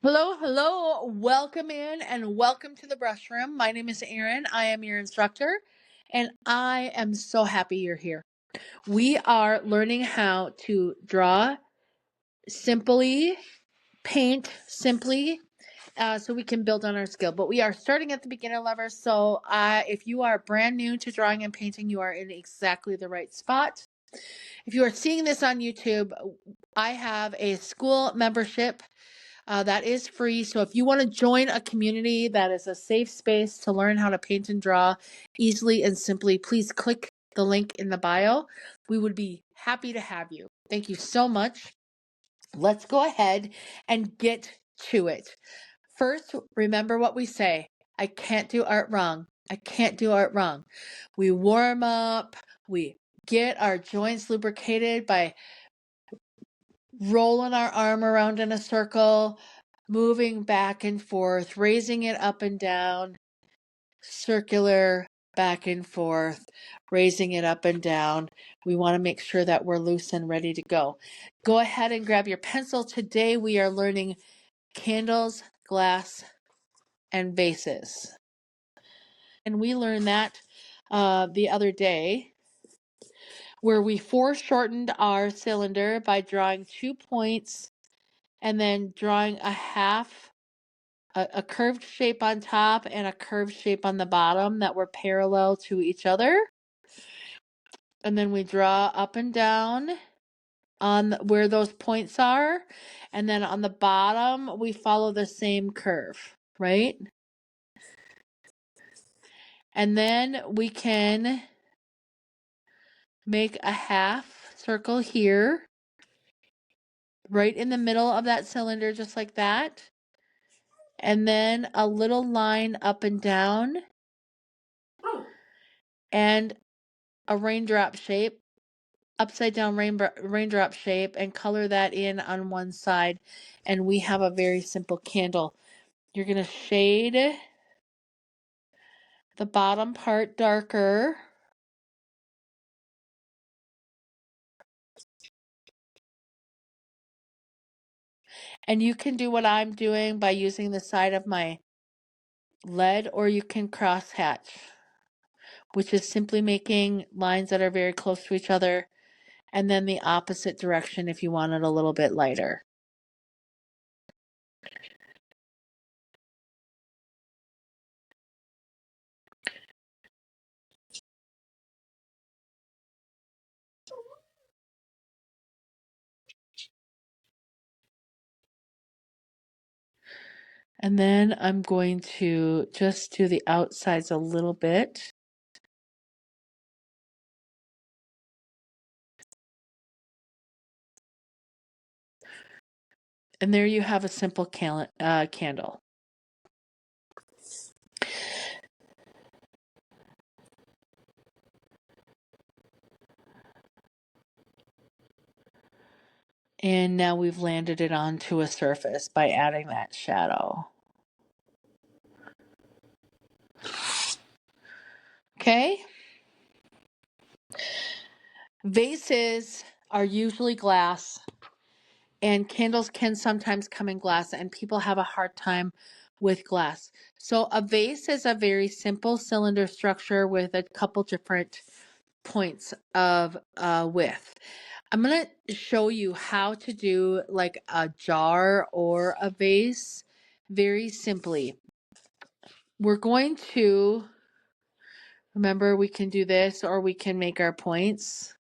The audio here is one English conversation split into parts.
Hello, hello. Welcome in and welcome to the brush room. My name is Erin. I am your instructor and I am so happy you're here. We are learning how to draw simply, paint simply, so we can build on our skill. But we are starting at the beginner level. So if you are brand new to drawing and painting, you are in exactly the right spot. If you are seeing this on YouTube, I have a school membership that is free. So if you want to join a community that is a safe space to learn how to paint and draw easily and simply, please click the link in the bio. We would be happy to have you. Thank you so much. Let's go ahead and get to it. First, remember what we say. I can't do art wrong. I can't do art wrong. We warm up. We get our joints lubricated by rolling our arm around in a circle, moving back and forth, raising it up and down, circular, back and forth, raising it up and down. We want to make sure that we're loose and ready to go. Go ahead and grab your pencil. Today we are learning candles, glass, and vases. And we learned that the other day, where we foreshortened our cylinder by drawing 2 points and then drawing a curved shape on top and a curved shape on the bottom that were parallel to each other. And then we draw up and down on where those points are. And then on the bottom, we follow the same curve, right? And then we can make a half circle here, right in the middle of that cylinder, just like that. And then a little line up and down and a raindrop shape, upside down raindrop shape, and color that in on one side. And we have a very simple candle. You're going to shade the bottom part darker. And you can do what I'm doing by using the side of my lead, or you can cross hatch, which is simply making lines that are very close to each other, and then the opposite direction if you want it a little bit lighter. And then I'm going to just do the outsides a little bit. And there you have a simple candle. And now we've landed it onto a surface by adding that shadow. Okay. Vases are usually glass, and candles can sometimes come in glass, and people have a hard time with glass. So a vase is a very simple cylinder structure with a couple different points of width. I'm going to show you how to do like a jar or a vase very simply. We're going to, remember, we can do this or we can make our points.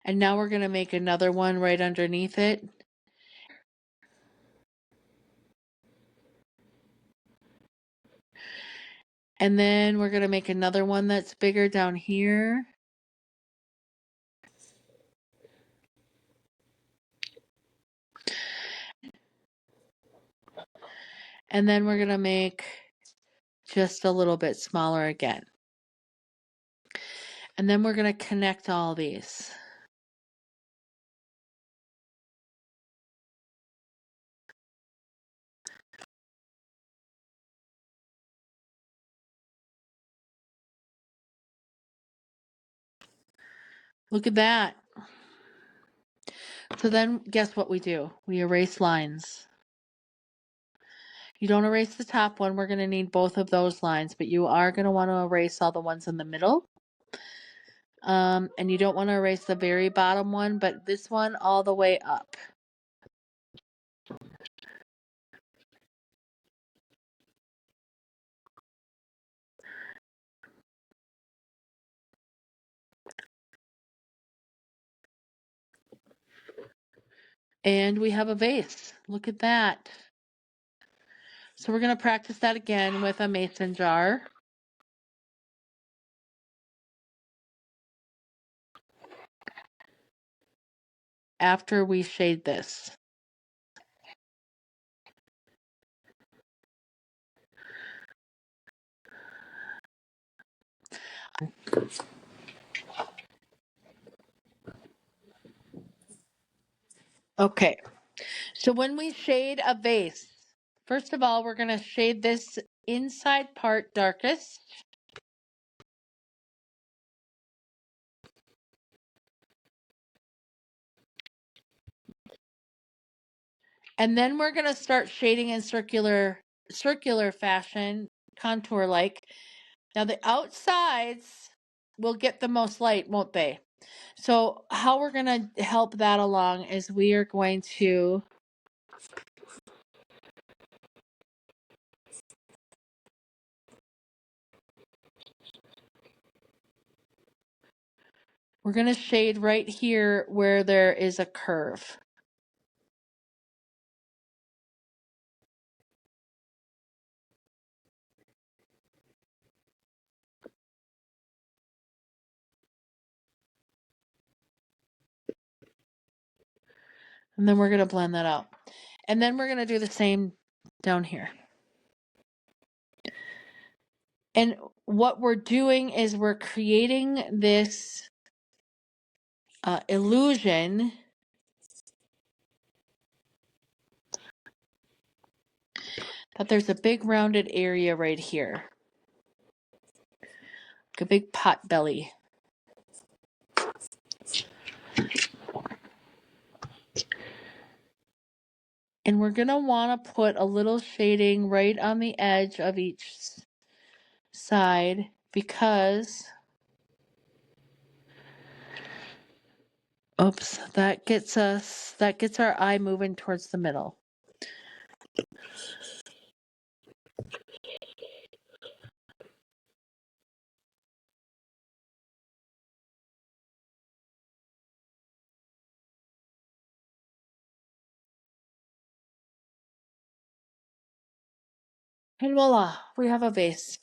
And now we're going to make another one right underneath it. And then we're going to make another one that's bigger down here. And then we're going to make just a little bit smaller again. And then we're going to connect all these. Look at that. So then guess what we do? We erase lines. You don't erase the top one. We're going to need both of those lines, but you are going to want to erase all the ones in the middle. And you don't want to erase the very bottom one, but this one all the way up. And we have a vase. Look at that. So we're going to practice that again with a mason jar. After we shade this. Okay, so when we shade a vase, first of all, we're going to shade this inside part darkest. And then we're going to start shading in circular fashion, contour like. Now the outsides will get the most light, won't they? So how we're going to help that along is we are going to shade right here where there is a curve. And then we're going to blend that out. And then we're going to do the same down here. And what we're doing is we're creating this illusion that there's a big rounded area right here. Like a big pot belly. And we're going to want to put a little shading right on the edge of each side because, oops, that gets our eye moving towards the middle. And voila, we have a vase.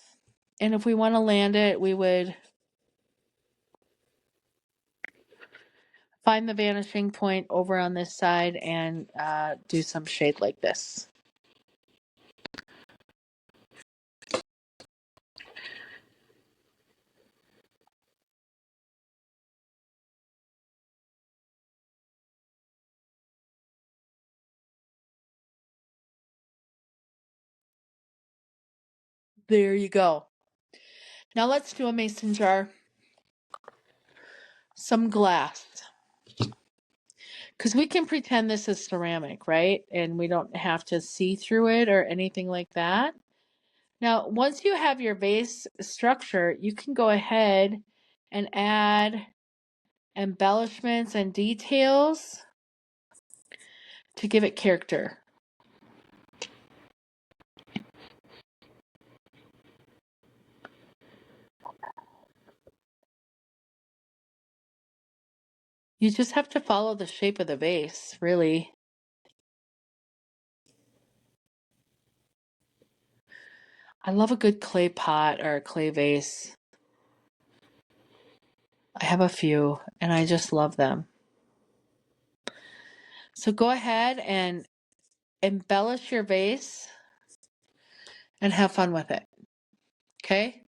And if we want to land it, we would find the vanishing point over on this side and do some shade like this. There you go. Now let's do a mason jar. Some glass. Because we can pretend this is ceramic, right? And we don't have to see through it or anything like that. Now, once you have your vase structure, you can go ahead and add embellishments and details to give it character. You just have to follow the shape of the vase, really. I love a good clay pot or a clay vase. I have a few, and I just love them. So go ahead and embellish your vase and have fun with it. Okay?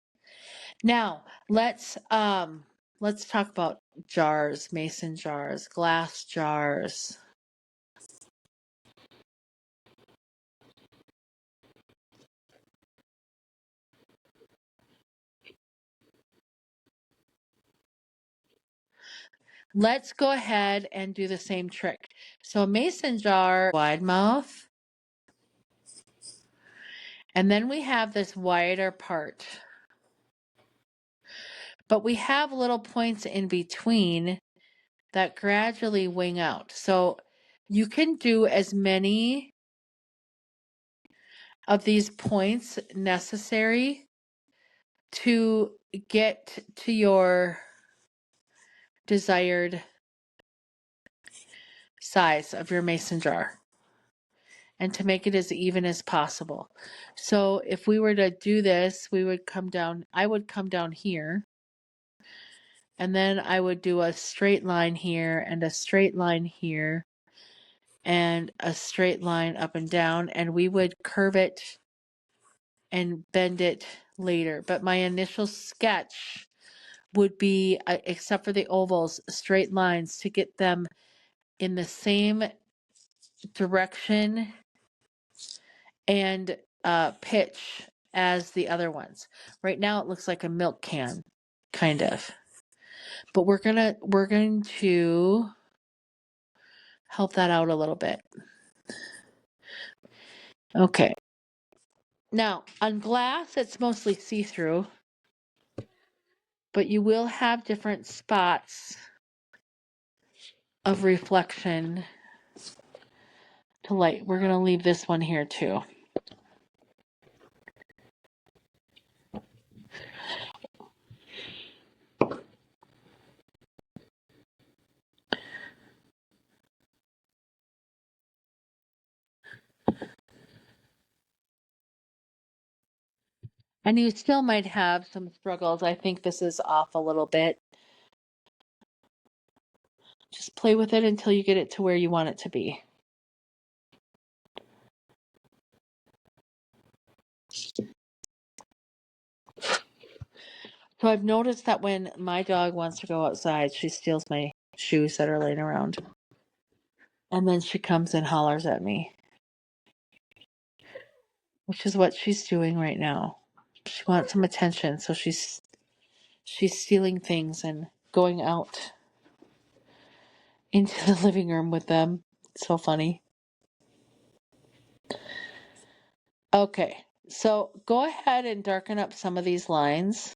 Now, let's talk about jars, mason jars, glass jars. Let's go ahead and do the same trick. So a mason jar, wide mouth, and then we have this wider part. But we have little points in between that gradually wing out. So you can do as many of these points necessary to get to your desired size of your mason jar and to make it as even as possible. So if we were to do this, we would come down, I would come down here, and then I would do a straight line here and a straight line here and a straight line up and down, and we would curve it and bend it later. But my initial sketch would be, except for the ovals, straight lines to get them in the same direction and pitch as the other ones. Right now it looks like a milk can, kind of. But we're going to help that out a little bit. Okay. Now, on glass, it's mostly see-through, but you will have different spots of reflection to light. We're going to leave this one here too. And you still might have some struggles. I think this is off a little bit. Just play with it until you get it to where you want it to be. So I've noticed that when my dog wants to go outside, she steals my shoes that are laying around. And then she comes and hollers at me, which is what she's doing right now. She wants some attention, so she's stealing things and going out into the living room with them. It's so funny. Okay, so go ahead and darken up some of these lines.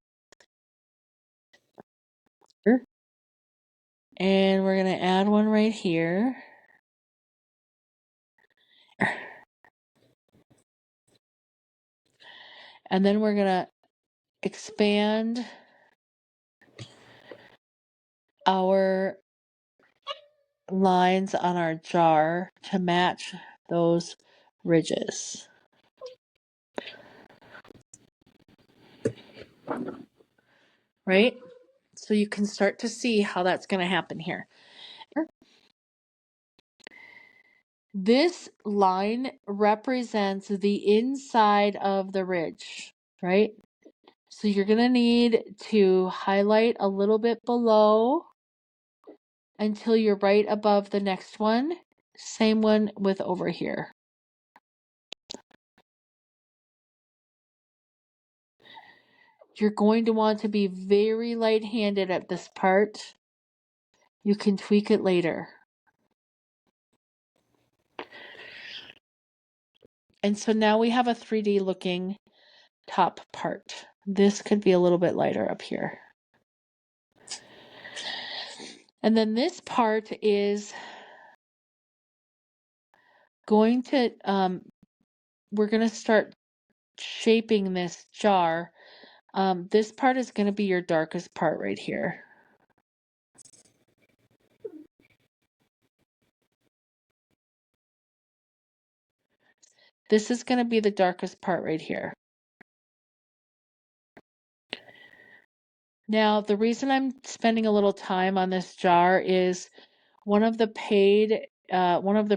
And we're going to add one right here. And then we're going to expand our lines on our jar to match those ridges. Right? So you can start to see how that's going to happen here. This line represents the inside of the ridge, right? So you're going to need to highlight a little bit below until you're right above the next one. Same one with over here. You're going to want to be very light-handed at this part. You can tweak it later. And so now we have a 3D looking top part. This could be a little bit lighter up here. And then this part is going to, we're going to start shaping this jar. This part is going to be your darkest part right here. This is going to be the darkest part right here. Now, the reason I'm spending a little time on this jar is one of the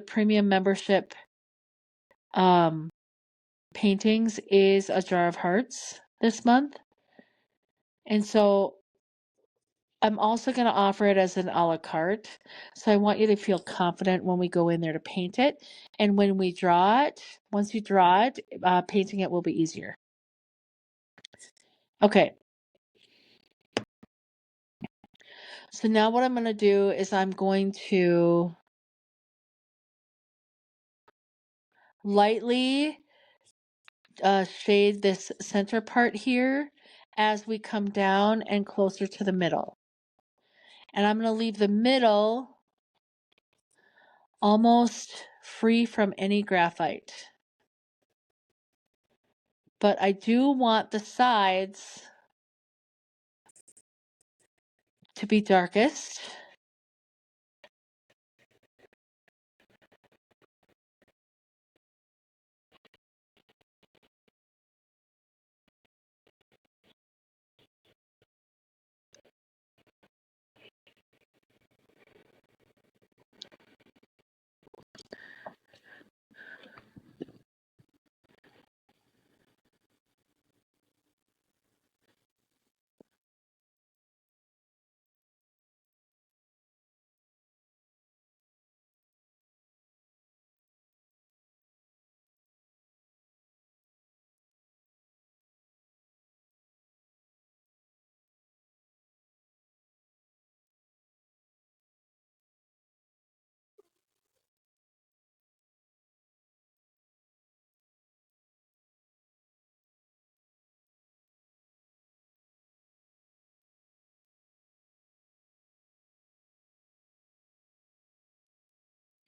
premium membership paintings is a jar of hearts this month. And so I'm also going to offer it as an a la carte. So I want you to feel confident when we go in there to paint it. And when we draw it, once you draw it, painting it will be easier. Okay. So now what I'm going to do is I'm going to lightly shade this center part here as we come down and closer to the middle. And I'm going to leave the middle almost free from any graphite. But I do want the sides to be darkest.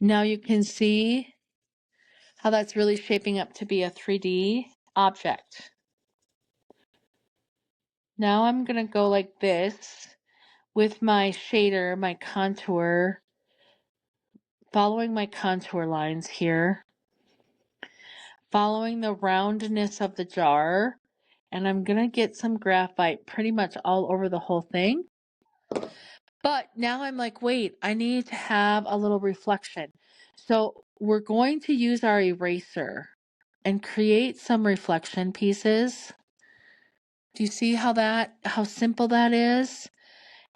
Now you can see how that's really shaping up to be a 3D object. Now I'm going to go like this with my shader, my contour, following my contour lines here, following the roundness of the jar, and I'm going to get some graphite pretty much all over the whole thing. But now I'm like, wait, I need to have a little reflection. So we're going to use our eraser and create some reflection pieces. Do you see how simple that is?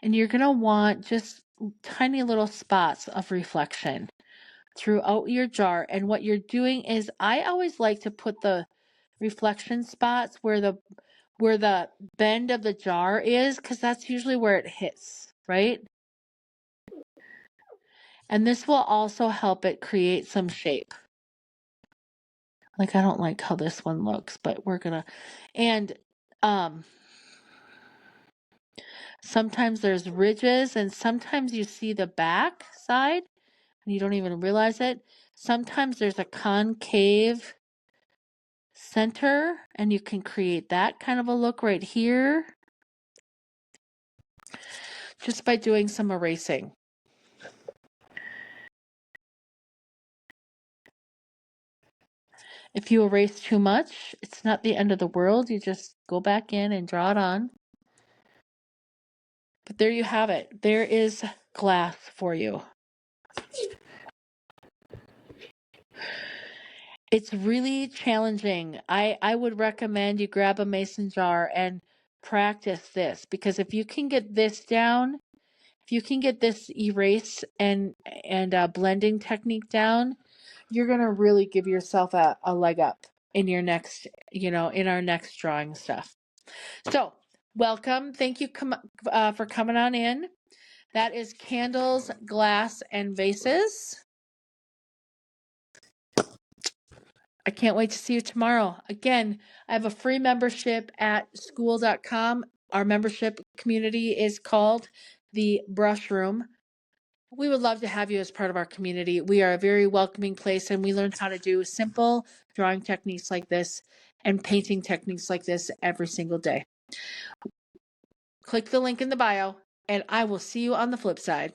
And you're going to want just tiny little spots of reflection throughout your jar. And what you're doing is, I always like to put the reflection spots where the bend of the jar is, because that's usually where it hits, right? And this will also help it create some shape. Like, I don't like how this one looks, but we're gonna, and sometimes there's ridges, and sometimes you see the back side and you don't even realize it. Sometimes there's a concave center, and you can create that kind of a look right here just by doing some erasing. If you erase too much, it's not the end of the world. You just go back in and draw it on. But there you have it. There is glass for you. It's really challenging. I would recommend you grab a mason jar and practice this, because if you can get this down, if you can get this erase and blending technique down, you're going to really give yourself a leg up in your next, in our next drawing stuff. So welcome. Thank you for coming on in. That is Candles, Glass, and Vases. I can't wait to see you tomorrow. Again, I have a free membership at school.com. Our membership community is called the Brush Room. We would love to have you as part of our community. We are a very welcoming place, and we learn how to do simple drawing techniques like this and painting techniques like this every single day. Click the link in the bio, and I will see you on the flip side.